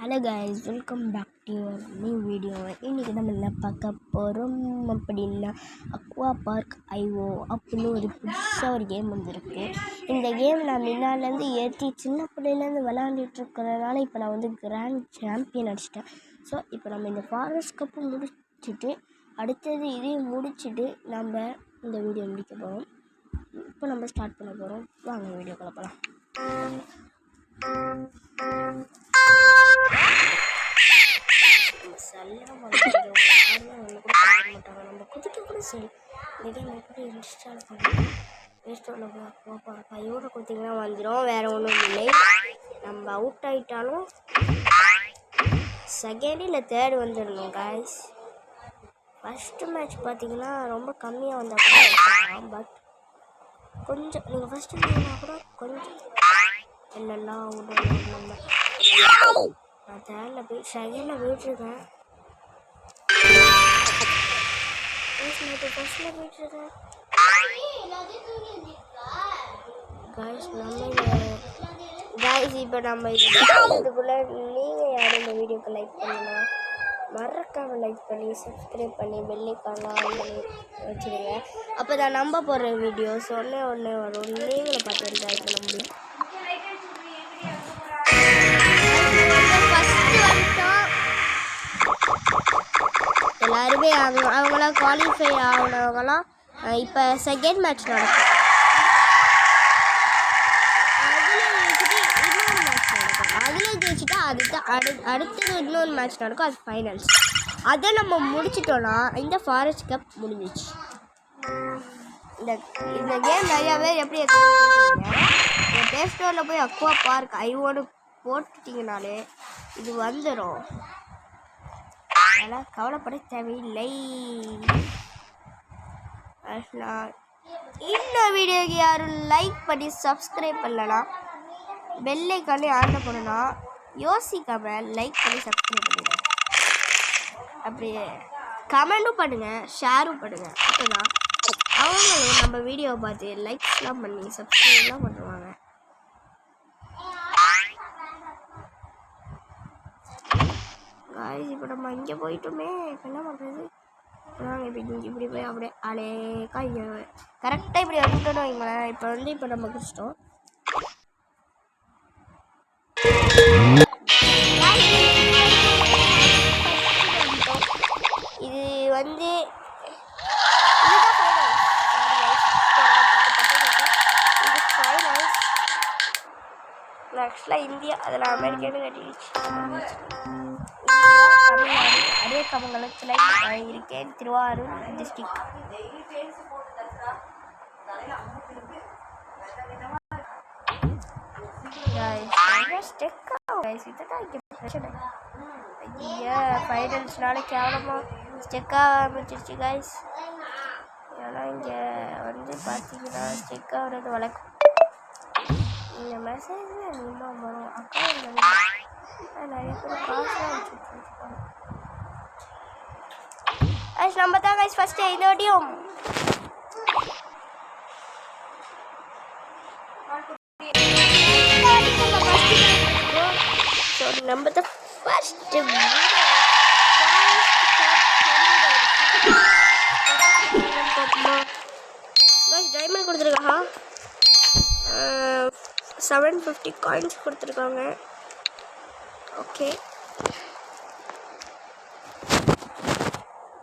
Hello guys, welcome back to your new video. இன்றைக்கி நம்ம என்ன பார்க்க போகிறோம் அப்படின்னா அக்வா பார்க் ஐஓ அப்படின்னு ஒரு புதுசாக ஒரு கேம் வந்திருக்கு. இந்த கேம் நான் முன்னாலேருந்து ஏற்றி சின்ன பிள்ளையிலேருந்து விளாண்டுட்ருக்கிறதுனால இப்போ நான் வந்து கிராண்ட் சாம்பியன் அடிச்சிட்டேன். ஸோ இப்போ நம்ம இந்த ஃபாரஸ்ட் கப்பு முடிச்சுட்டு அடுத்தது இதையும் முடிச்சுட்டு நம்ம இந்த வீடியோ முடிக்க போகிறோம். இப்போ நம்ம ஸ்டார்ட் பண்ண போகிறோம். வாங்க வீடியோக்குள்ள போகலாம். நம்ம குதிக்க கூட சரி இந்த கேம் எப்படி இன்ஸ்டால் பண்ணலாம். ப்ளே ஸ்டோரில் போய் அக்வா பார்க் ஐயோட கொடுத்தீங்கன்னா வந்துடும். வேறு ஒன்றும் இல்லை. நம்ம அவுட் ஆகிட்டாலும் செகண்ட் இல்லை தேர்டு வந்துடணும் காய்ஸ். ஃபஸ்ட்டு மேட்ச் பார்த்தீங்கன்னா ரொம்ப கம்மியாக வந்தால் கூட எடுத்துக்கலாம். பட் கொஞ்சம் நீங்கள் ஃபஸ்ட்டு இருந்தீங்கன்னா கூட கொஞ்சம் இல்லைல்லாம் விடணும். நான் தேர்டில் போய் செகண்டில் போயிட்டுருக்கேன். ஃபஸ்ட்டில் போயிட்டுருக்கேன் காய்ஸ். இப்போ நம்ம இதுக்குள்ளே நீங்கள் யாரும் இந்த வீடியோக்கு லைக் பண்ணலாம், மறக்காமல் லைக் பண்ணி சப்ஸ்கிரைப் பண்ணி பெல்லைக்கான வச்சுருங்க. அப்போ தான் நம்ம போடுற வீடியோஸ் ஒன்றே வரும். நீங்களும் பார்த்து என்ஜாய் பண்ண முடியும். எல்லாருமே அவங்களாம் குவாலிஃபை ஆகினவங்களாம் இப்போ செகண்ட் மேட்ச் நடக்கும். அதில் ஜெயிச்சுட்டா அடுத்தது இன்னொரு மேட்ச் நடக்கும். அது ஃபைனல்ஸ். அதை நம்ம முடிச்சிட்டோன்னா இந்த ஃபாரஸ்ட் கப் முடிஞ்சிச்சு. இந்த கேம் நிறையா பேர் எப்படி என் ப்ளே ஸ்டோரில் போய் அக்வா பார்க் ஐஓன்னு போட்டுட்டிங்கனாலே இது வந்துடும். அதனால் கவலைப்பட தேவையில்லை. இந்த வீடியோக்கு யாரும் லைக் பண்ணி சப்ஸ்கிரைப் பண்ணலாம், பெல்லைக்கானே ஆன் பண்ணணும்னா யோசிக்காமல் லைக் பண்ணி சப்ஸ்கிரைப் பண்ணுங்க. அப்படியே கமெண்ட்டும் பண்ணுங்கள், ஷேரும் பண்ணுங்கள். அப்போதான் அவங்களும் நம்ம வீடியோவை பார்த்து லைக்ஸ்லாம் பண்ணி சப்ஸ்கிரைப்லாம் பண்ணுவாங்க. இப்போ நம்ம இங்கே போயிட்டோமே, இப்போ என்ன பண்ணுறது? இப்போ இப்படி போய் அப்படியே அலேக்கா இங்கே கரெக்டாக இப்படி வந்துட்டோன்னு வைங்களேன். இப்போ நம்ம குடிச்சிட்டோம். இது வந்து ஆக்சுவலாக இந்தியா அதில் அமெரிக்கான்னு கட்டிடுச்சு. தமிழ்நாடு அரியக்கமங்கலத்தில் இருக்கேன், திருவாரூர் டிஸ்ட்ரிக்ட். ஃபைனல்ஸ்னால கேவலமாக ஸ்டெக்காக ஆரம்பிச்சிருச்சு காய்ஸ். ஏன்னா இங்கே வந்து பார்த்தீங்கன்னா ஸ்டெக்காக வர்றது வழக்கம். இந்த மெசேஜில் அதிகமாக வரும். அக்கா நிறைய பேர் காசுலாம் வச்சுருக்காங்க. நம்ம தான் கைஸ் ஃபஸ்ட்டு இந்த வாட்டியும் நம்ம தான் ஃபஸ்ட்டு டைமண்ட் கொடுத்துருக்கா. 750 காயின்ஸ் கொடுத்துருக்காங்க. ஓகே,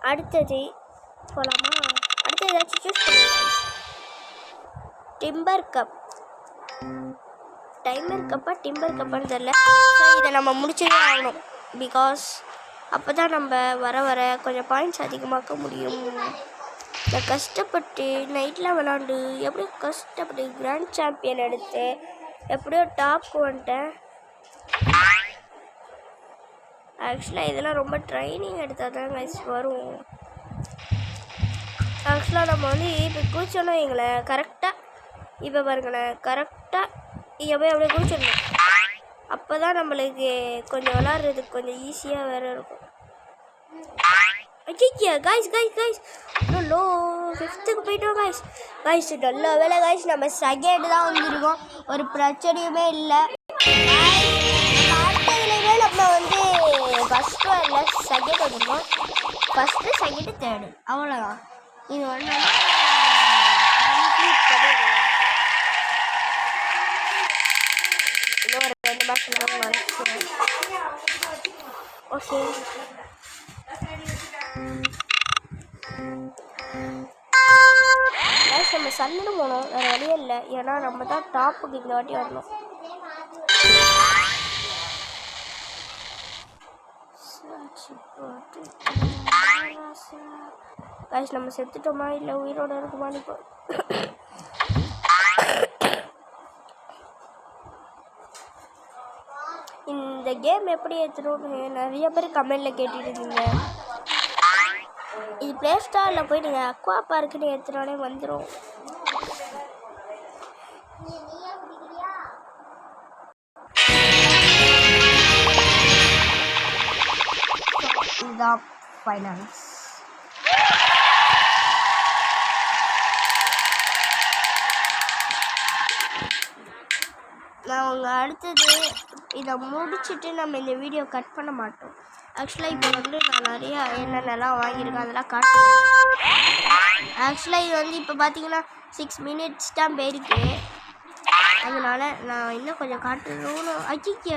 அடுத்தது போகலாமா? அடுத்தது ஏதாச்சும் சூஸ் பண்ணுங்க. டிம்பர் கப்பான்னு தெரில. ஸோ இதை நம்ம முடிச்சதே ஆகணும். பிகாஸ் அப்போ தான் நம்ம வர கொஞ்சம் பாயிண்ட்ஸ் அதிகமாக்க முடியும். இதை கஷ்டப்பட்டு நைட்டில் விளாண்டு எப்படியோ கஷ்டப்பட்டு கிராண்ட் சாம்பியன் எடுத்து எப்படியோ டாப்க்கு வந்துட்டேன். ஆக்சுவலாக இதெல்லாம் ரொம்ப ட்ரைனிங் எடுத்தால் தான் கைஸ் வரும். ஆக்சுவலாக நம்ம வந்து இப்போ குளிச்சோன்னா எங்களை கரெக்டாக இப்போ பாருங்களேன், கரெக்டாக இங்கே போய் அப்படியே குளிச்சிடணும். அப்போ தான் நம்மளுக்கு கொஞ்சம் விளாட்றதுக்கு கொஞ்சம் ஈஸியாக வேறு இருக்கும். ஐயா காய்ஸ் லோ 5th போயிட்டோம் காய்ஸ். நல்ல வேலை காய்ஸ், நம்ம செகண்ட் தான் வந்துருக்கோம். ஒரு பிரச்சனையுமே இல்லை. அடுத்ததுலேயுமே நம்ம வந்து ஃபஸ்ட்டும் இல்லை செகண்ட் வந்துருக்கும். ஃபஸ்ட்டு செகண்டு தேர்டு அவ்வளோதான். இது ஒன்று கம்ப்ளீட் பண்ணிடுவோம். இன்னும் ஒரு 2 மாதம் நினைக்கிறேன். ஓகே நம்ம சன்னு போனோம், வேறு வழியே இல்லை. ஏன்னா நம்ம தான் டாப்புக்கு இந்த வாட்டி வரணும். கைஸ் நம்ம செத்துட்டோமா இல்லை உயிரோட இருக்குமான்னு இப்போ இந்த கேம் எப்படி ஏற்றணும்னு நிறைய பேர் கமெண்டில் கேட்டுட்டு இருந்தீங்க. இது ப்ளே ஸ்டோரில் போய் நீங்கள் அக்வா பார்க்குன்னு ஏற்றினாலே வந்துடும். இதுதான் ஃபைனான்ஸ். நான் உங்கள் அடுத்தது இதை முடிச்சுட்டு நம்ம இந்த வீடியோ கட் பண்ண மாட்டோம். ஆக்சுவலாக இப்போ வந்து நான் நிறையா என்னென்னலாம் வாங்கியிருக்கேன் அதெல்லாம் காட்டுவேன். ஆக்சுவலாக இது வந்து இப்போ பார்த்தீங்கன்னா 6 minutes தான் போயிருக்கு. அதனால் நான் இன்னும் கொஞ்சம் காட்டணும்னு அச்சிக்க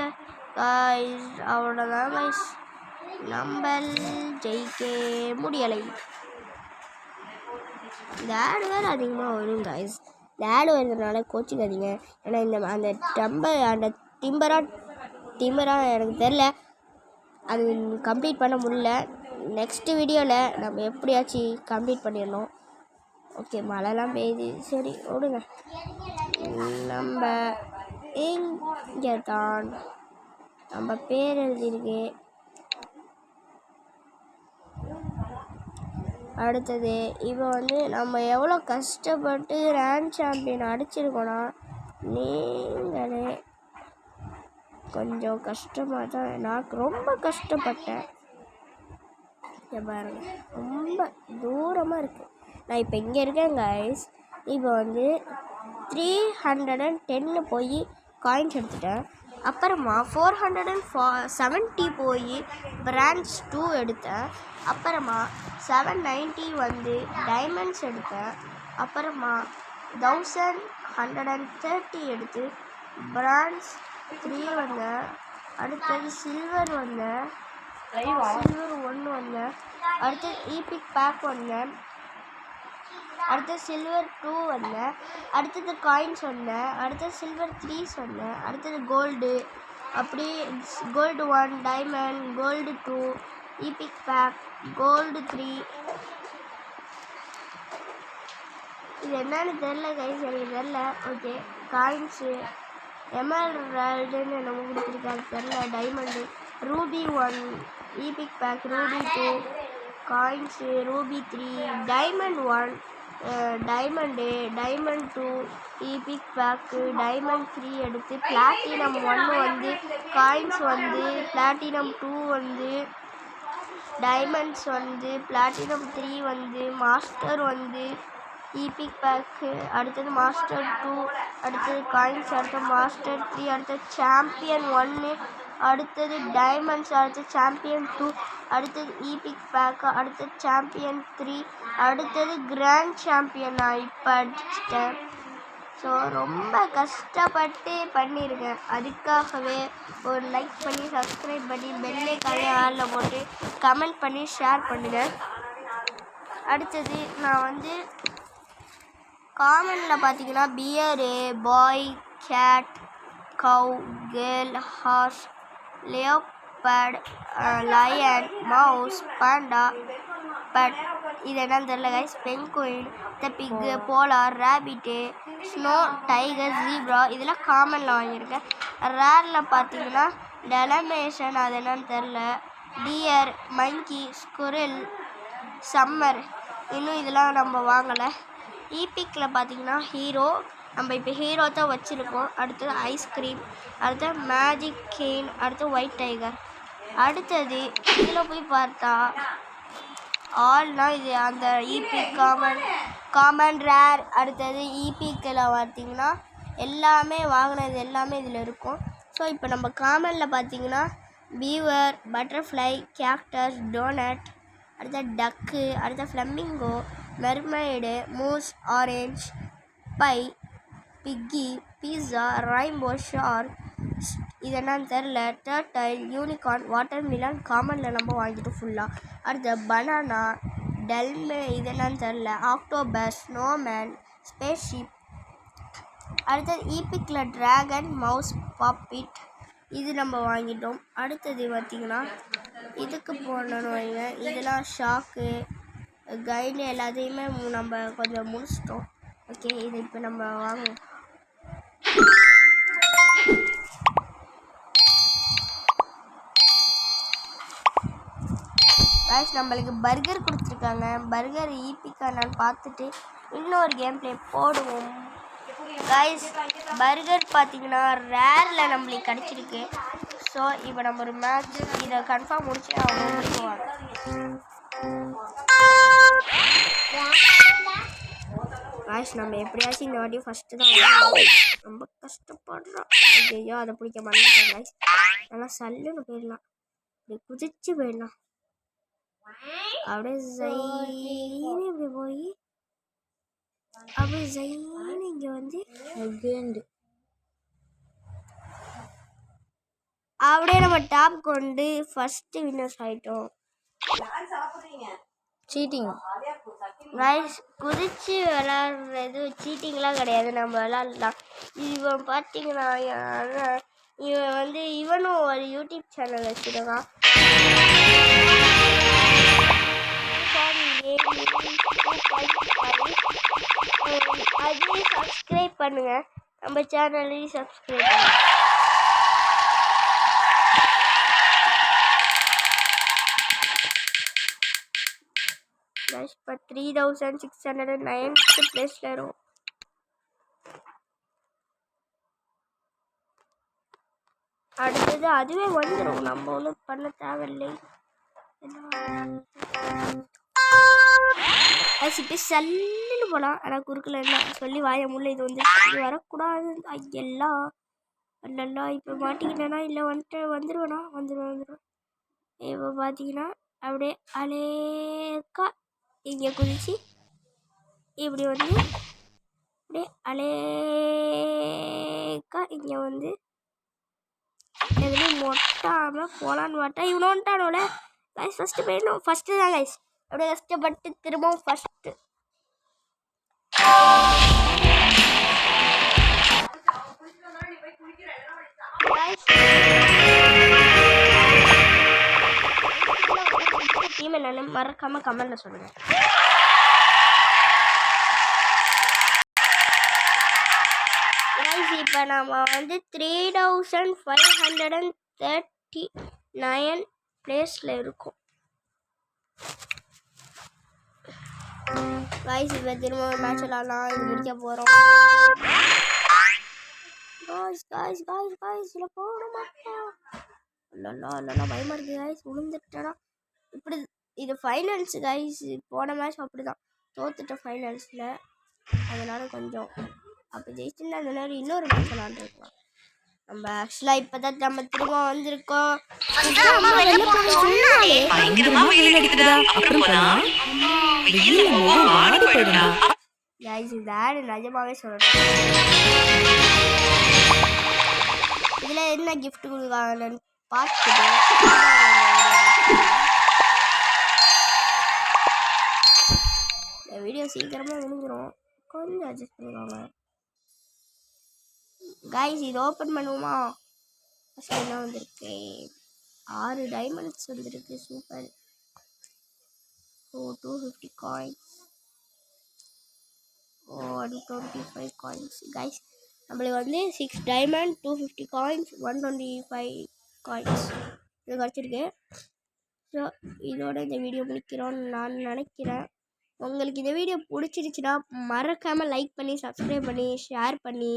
அவ்வளோதான் கைஸ். நம்ம ஜெயிக்க முடியலை. இந்த ஆடு வேறு அதிகமாக வரும் கைஸ். இந்த ஆடு வருதுனால கோச்சிக்காதீங்க. ஏன்னா இந்த அந்த டிம்பரா எனக்கு தெரில, அது கம்ப்ளீட் பண்ண முடியல. நெக்ஸ்ட்டு வீடியோவில் நம்ம எப்படியாச்சும் கம்ப்ளீட் பண்ணிடணும். ஓகே மழைலாம் பெய்யுது, சரி விடுங்க. நம்ம இங்கே தான் நம்ம பேர் எழுதியிருக்கு. அடுத்தது இப்போ வந்து நம்ம எவ்வளோ கஷ்டப்பட்டு ரேங்க் சாம்பியன் அடிச்சிருக்கோன்னா நீங்களே கொஞ்சம் கஷ்டமாக தான். நான் ரொம்ப கஷ்டப்பட்டேன். பாருங்க ரொம்ப தூரமாக இருக்குது. நான் இப்போ இங்கே இருக்கேன் கைஸ். இப்போ வந்து 310 போய் காயின்ஸ் எடுத்துட்டேன். அப்புறமா 470 போய் பிரான்ச் 2 எடுத்தேன். அப்புறமா 790 வந்து டைமண்ட்ஸ் எடுத்தேன். அப்புறமா 1130 எடுத்து பிரான்ச் 3 வந்தேன். அடுத்தது சில்வர் வந்தேன், சில்வர் 1 வந்தேன். அடுத்தது ஈபிக் பேக் வந்தேன். அடுத்தது சில்வர் 2 வந்தேன். அடுத்தது காயின்ஸ் வந்தேன். அடுத்தது சில்வர் 3 சொன்னேன். அடுத்தது கோல்டு, அப்படி gold 1, diamond, gold 2, epic pack, gold 3. இது என்னன்னு தெரில கைஸ், எனக்கு தெரில. ஓகே காயின்ஸு எமரால்டுன்னு நம்ம கொடுத்துருக்காங்க தெரில. Diamond ruby 1, epic pack ruby 2, coins ruby 3, diamond 1, diamond, diamond 2, epic pack, diamond 3 எடுத்து பிளாட்டினம் 1 வந்து, காயின்ஸ் வந்து பிளாட்டினம் 2 வந்து, டைமண்ட்ஸ் வந்து பிளாட்டினம் 3 வந்து, மாஸ்டர் வந்து ஈபிக் பேக்கு, அடுத்தது மாஸ்டர் 2, அடுத்தது காயின்ஸ், அடுத்தது மாஸ்டர் 3, அடுத்தது சாம்பியன் 1, அடுத்தது டைமண்ட்ஸ், அடுத்தது சாம்பியன் 2, அடுத்தது ஈபிக் பேக்கு, அடுத்தது சாம்பியன் 3, அடுத்தது கிராண்ட் சாம்பியன். நான் இப்போ அடிச்சிட்டேன். ஸோ ரொம்ப கஷ்டப்பட்டு பண்ணியிருக்கேன். அதுக்காகவே ஒரு லைக் பண்ணி சப்ஸ்கிரைப் பண்ணி பெல்லைக்கான ஆளில் போட்டு கமெண்ட் பண்ணி ஷேர் பண்ணுங்கள். அடுத்தது நான் வந்து காமனில் பார்த்தீங்கன்னா bear, boy, cat, cow, girl, horse, leopard, lion, mouse, panda, but இது என்னன்னு தெரியல guys, penguin, pig, polar, rabbit, snow, tiger, zebra இதெல்லாம் காமனில் வாங்கியிருக்கேன். ரேரில் பார்த்தீங்கன்னா டெலமேஷன், அது என்னன்னு தெரில, டியர், மங்கி, ஸ்குரில், சம்மர், இன்னும் இதெல்லாம் நம்ம வாங்கலை. ஈபிக்கில் பார்த்தீங்கன்னா ஹீரோ, நம்ம இப்போ ஹீரோ தான் வச்சுருக்கோம். அடுத்தது ஐஸ்கிரீம், அடுத்தது மேஜிக் கெயின், அடுத்து ஒயிட் டைகர். அடுத்தது இதில் போய் பார்த்தா ஆல்னால் இது அந்த ஈபிக் காமன் ரேர். அடுத்தது ஈபிக்கில் பார்த்தீங்கன்னா எல்லாமே வாங்கினது எல்லாமே இதில் இருக்கும். ஸோ இப்போ நம்ம காமனில் பார்த்தீங்கன்னா பீவர், பட்டர்ஃப்ளை, கேக்டஸ், டோனட், அடுத்த டக்கு, அடுத்த flamingo, mermaid, moose, orange, pie, piggy, pizza, rainbow, shark, இது என்னன்னு தெரில, டர்டைல், யூனிகார்ன், வாட்டர் மிலன், காமனில் நம்ம வாங்கிட்டு ஃபுல்லாக. அடுத்த பனானா, டெல்மே, இது என்னன்னு தெரில, ஆக்டோபஸ், ஸ்னோமேன், ஸ்பேஸ்ஷிப், அடுத்தது ஈபிக்கில் ட்ராகன், மவுஸ், பாப்பிட், இது நம்ம வாங்கிட்டோம். அடுத்தது பார்த்திங்கன்னா இதுக்கு போனோன்னு வைங்க, இதெல்லாம் ஷாக்கு கைடு எல்லாத்தையுமே நம்ம கொஞ்சம் முடிச்சிட்டோம். ஓகே, இது இப்போ நம்ம வாங்குவோம். கைஸ் நம்மளுக்கு பர்கர் கொடுத்துருக்காங்க. பர்கர் ஈபிக்கானான்னு பார்த்துட்டு இன்னொரு கேம் ப்ளே போடுவோம். கைஸ் பர்கர் பார்த்தீங்கன்னா ரேரில் நம்மளுக்கு கிடச்சிருக்கு. ஸோ இப்போ நம்ம ஒரு மேட்ச் இதை கன்ஃபார்ம் முடிச்சு அவங்க முடிச்சுவாங்க. கைஸ் நம்ம எப்படியாச்சும் இந்த வாட்டி ஃபஸ்ட்டு தான் ரொம்ப கஷ்டப்படுறோம். ஐயோ அதை பிடிக்க மாட்டேன் கைஸ். நல்லா சல்லுன்னு போயிடலாம், அப்படி குதிச்சு போயிடலாம். அப்படியே ஜெயின்னு இப்படி போய் அப்படியே ஜெயின்னு இங்கே வந்து அப்படியே நம்ம டாப் கொண்டு ஃபஸ்ட்டு வின்னர்ஸ் ஆகிட்டோம். சீட்டிங் கைஸ், குதிச்சு விளாட்றது சீட்டிங்லாம் கிடையாது, நம்ம விளாட்லாம். இவன் பார்த்தீங்கன்னா இவன் வந்து இவனும் ஒரு யூடியூப் சேனல் வச்சுருக்கான். அதையும் சப்ஸ்கிரைப் பண்ணுங்க, நம்ம சேனலையும் சப்ஸ்கிரைப் பண்ணுங்க. இப்போ 3609 பிளேஸ்ல இருக்கும். அடுத்தது அதுவே வந்துடும், நம்ம ஒன்றும் பண்ண தேவையில்லை. இப்போ சல்லுன்னு போகலாம். ஆனால் குறுக்கில் என்ன சொல்லி வாய முள்ள இது வந்து இது வரக்கூடாது. எல்லாம் இல்லைல்லா இப்போ மாட்டிக்கிட்டேன்னா இல்லை வந்துடுவேனா வந்துடுவேன். இப்போ பார்த்தீங்கன்னா அப்படியே அலேக்கா இங்கே குதிச்சு இப்படி வந்து அப்படியே அலேக்கா இங்கே வந்து எதுலேயும் மொட்டாமல் போகலான்னு பார்த்தா இவனு வந்துட்டானோட. கைஸ் ஃபஸ்ட்டு போயிடணும், ஃபஸ்ட்டு தான் கைஸ். அப்படியே கஷ்டப்பட்டு திரும்பவும் ஃபஸ்ட்டு. டீம் என்னன்னு மறக்காம கமெண்ட்ல சொல்லுங்க. இப்போ நம்ம வந்து 3539 பிளேஸில் இருக்கோம். கைஸ் இப்போ திரும்ப மேட்ச் விளாட்லாம், இது முடிக்க போகிறோம். இதில் போட மாட்டோம். இல்லைன்னா பயமாக இருக்குது கைஸ், விழுந்துட்டேன்னா இப்படி. இது ஃபைனல்ஸ் கைஸ், போன மேட்ச் அப்படி தான் தோத்துட்டேன் ஃபைனல்ஸில். அதனால் கொஞ்சம் அப்போ ஜெயிச்சுன்னா அந்த நேரம் இன்னொரு மேட்ச் விளாண்டுருக்கலாம். நம்ம ஆக்சுவலாக இப்போ தான் நம்ம திரும்ப வந்திருக்கோம். நிஜமாவே சொல்கிறேன், இதில் என்ன கிஃப்ட் கொடுக்காங்கன்னு பார்த்துட்டு இந்த வீடியோ சீக்கிரமாக முடிஞ்சிடும், கொஞ்சம் அட்ஜஸ்ட் பண்ணிடுவாங்க. கைஸ் இது ஓப்பன் பண்ணுவோமா? ஃபஸ்ட்டு என்ன வந்திருக்கு, 6 டைமண்ட்ஸ் வந்திருக்கு, சூப்பர். 250 coins, 125 coins. கைஸ் நம்மளுக்கு வந்து 6 டைமண்ட், 250 காயின்ஸ், 125 காயின்ஸ் இது கிடச்சிருக்கு. ஸோ இதோட இந்த வீடியோ முடிக்கிறோன்னு நான் நினைக்கிறேன். உங்களுக்கு இந்த வீடியோ பிடிச்சிருச்சுன்னா மறக்காமல் லைக் பண்ணி, சப்ஸ்கிரைப் பண்ணி, ஷேர் பண்ணி,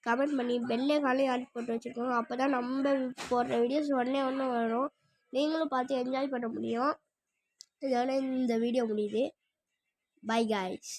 கமெண்ட் பண்ணி, பெல்லே காலையும் ஆட் போட்டு வச்சுருக்கோம். அப்போ தான் நம்ம போடுற வீடியோஸ் ஒன்று வரும், நீங்களும் பார்த்து என்ஜாய் பண்ண முடியும். இதோட இந்த வீடியோ முடியுது. By guys.